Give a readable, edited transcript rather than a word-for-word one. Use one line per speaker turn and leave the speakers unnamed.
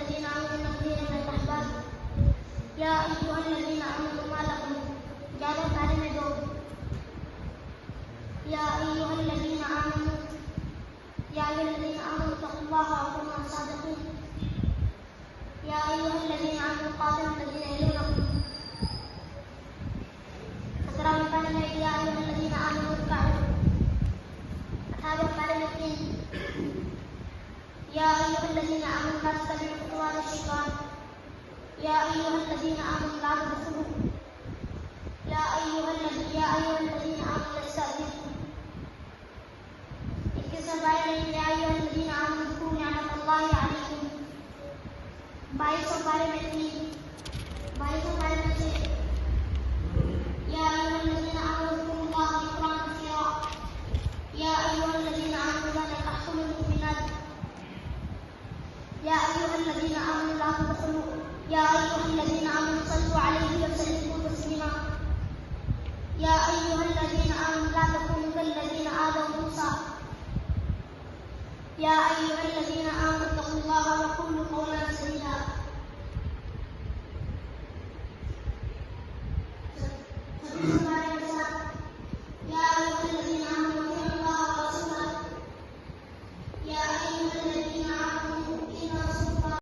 الذين آمنوا كثيرا من الأحباب يا أيها الذين آمنوا ما لكم جابر تعالى دو يا أيها الذين آمنوا اتقوا الله وكونوا صادقين يا أيها الذين آمنوا قاتلوا الذين يلونكم فترى من كان يا أيها الذين آمنوا اركعوا أصحاب الكلمتين يا أيها الذين آمنوا لا تتبعوا خطوات الشيطان يا أيها الذين آمنوا لا تدخلوا يا أيها الذين آمنوا لا تستأذنوا يا أيها الذين آمنوا اذكروا نعمة الله عليكم 22 में थी 22 में से يا أيها الذين آمنوا اذكروا الله ذكرا كثيرا يا أيها الذين آمنوا لا تقتلوا المؤمنات يا أيها الذين آمنوا لا تدخلوا يا أيها الذين آمنوا صلوا عليه وسلموا تسليما يا أيها الذين آمنوا لا تكونوا كالذين آذوا موسى يا أيها الذين آمنوا